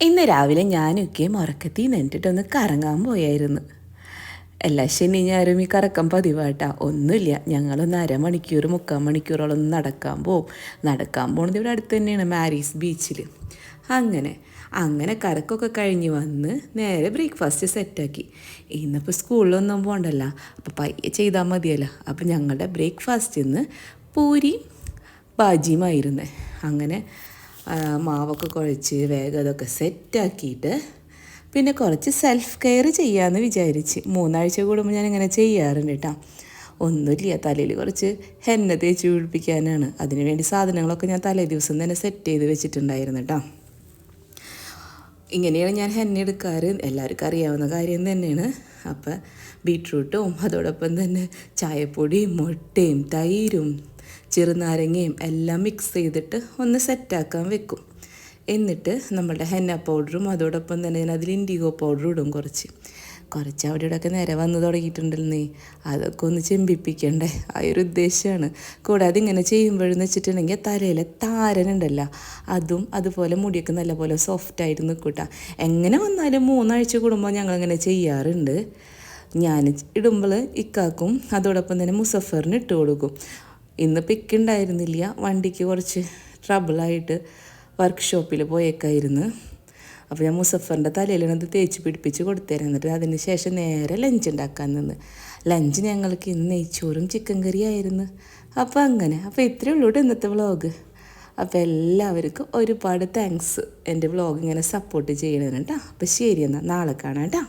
ഇന്ന് രാവിലെ ഞാനൊക്കെ ഉറക്കത്തിൽ നിന്നിട്ടൊന്ന് കറങ്ങാൻ പോയായിരുന്നു. എല്ലാ ശനി ഞായറും ഈ കറക്കം പതിവാട്ടാ. ഒന്നുമില്ല, ഞങ്ങളൊന്ന് അരമണിക്കൂർ 3/4 മണിക്കൂറോളം ഒന്ന് നടക്കാൻ പോകുന്നത് ഇവിടെ അടുത്ത് തന്നെയാണ്, മാരീസ് ബീച്ചിൽ. അങ്ങനെ അങ്ങനെ കറക്കമൊക്കെ കഴിഞ്ഞ് വന്ന് നേരെ ബ്രേക്ക്ഫാസ്റ്റ് സെറ്റാക്കി. ഇന്നിപ്പോൾ സ്കൂളിലൊന്നും പോകണ്ടല്ലോ, അപ്പോൾ പയ്യെ ചെയ്താൽ മതിയല്ലോ. അപ്പോൾ ഞങ്ങളുടെ ബ്രേക്ക്ഫാസ്റ്റ് ഇന്ന് പൂരി ബാജിയുമായിരുന്നു. അങ്ങനെ മാവൊക്കെ കുഴച്ച് വേഗം അതൊക്കെ സെറ്റാക്കിയിട്ട് പിന്നെ കുറച്ച് സെൽഫ് കെയർ ചെയ്യാമെന്ന് വിചാരിച്ച്. 3 ആഴ്ച കൂടുമ്പോൾ ഞാനിങ്ങനെ ചെയ്യാറുണ്ട് കേട്ടോ. ഒന്നുമില്ല, തലയിൽ കുറച്ച് ഹെന്ന തേച്ച് പിടിപ്പിക്കാനാണ്. അതിനുവേണ്ടി സാധനങ്ങളൊക്കെ ഞാൻ തലേ ദിവസം തന്നെ സെറ്റ് ചെയ്ത് വെച്ചിട്ടുണ്ടായിരുന്നു കേട്ടോ. ഇങ്ങനെയാണ് ഞാൻ ഹെന്ന എടുക്കാറ്, എല്ലാവർക്കും അറിയാവുന്ന കാര്യം തന്നെയാണ്. അപ്പം ബീട്രൂട്ടും അതോടൊപ്പം തന്നെ ചായപ്പൊടിയും മുട്ടയും തൈരും ചെറുനാരങ്ങയും എല്ലാം മിക്സ് ചെയ്തിട്ട് ഒന്ന് സെറ്റാക്കാൻ വെക്കും. എന്നിട്ട് നമ്മളുടെ ഹെന്ന പൗഡറും അതോടൊപ്പം തന്നെ ഞാൻ അതിൽ ഇൻഡിഗോ പൗഡറും ഇടും. കുറച്ച് അവിടെ ഇവിടെയൊക്കെ നേരെ വന്ന് തുടങ്ങിയിട്ടുണ്ടല്ലേ, അതൊക്കെ ഒന്ന് ചെമ്പിപ്പിക്കണ്ടേ, ആ ഒരു ഉദ്ദേശമാണ്. കൂടാതെ ഇങ്ങനെ ചെയ്യുമ്പോഴെന്ന് വെച്ചിട്ടുണ്ടെങ്കിൽ തലയിലെ താരനുണ്ടല്ലോ, അതും അതുപോലെ മുടിയൊക്കെ നല്ലപോലെ സോഫ്റ്റായിട്ട് നിൽക്കൂട്ടാ. എങ്ങനെ വന്നാലും 3 ആഴ്ച കൂടുമ്പോൾ ഞങ്ങളിങ്ങനെ ചെയ്യാറുണ്ട്. ഞാൻ ഇടുമ്പോൾ ഇക്കാക്കും അതോടൊപ്പം തന്നെ മുസഫറിന് ഇട്ട് കൊടുക്കും. ഇന്ന് പിക്കുണ്ടായിരുന്നില്ല, വണ്ടിക്ക് കുറച്ച് ട്രബിളായിട്ട് വർക്ക്ഷോപ്പിൽ പോയേക്കായിരുന്നു. അപ്പോൾ ഞാൻ മുസഫറിൻ്റെ തലയിലത് തേച്ച് പിടിപ്പിച്ച് കൊടുത്തേരാം. എന്നിട്ട് അതിന് ശേഷം നേരെ ലഞ്ച് ഉണ്ടാക്കാൻ നിന്ന്. ലഞ്ച് ഞങ്ങൾക്ക് ഇന്ന് നെയ്ച്ചോറും ചിക്കൻ കറിയും ആയിരുന്നു. അപ്പോൾ ഇത്രയേ ഉള്ളൂ ഇന്നത്തെ വ്ളോഗ്. അപ്പോൾ എല്ലാവർക്കും ഒരുപാട് താങ്ക്സ് എൻ്റെ വ്ളോഗ് ഇങ്ങനെ സപ്പോർട്ട് ചെയ്യണം കേട്ടോ. അപ്പോൾ ശരി, എന്നാൽ നാളെ കാണാം കേട്ടോ.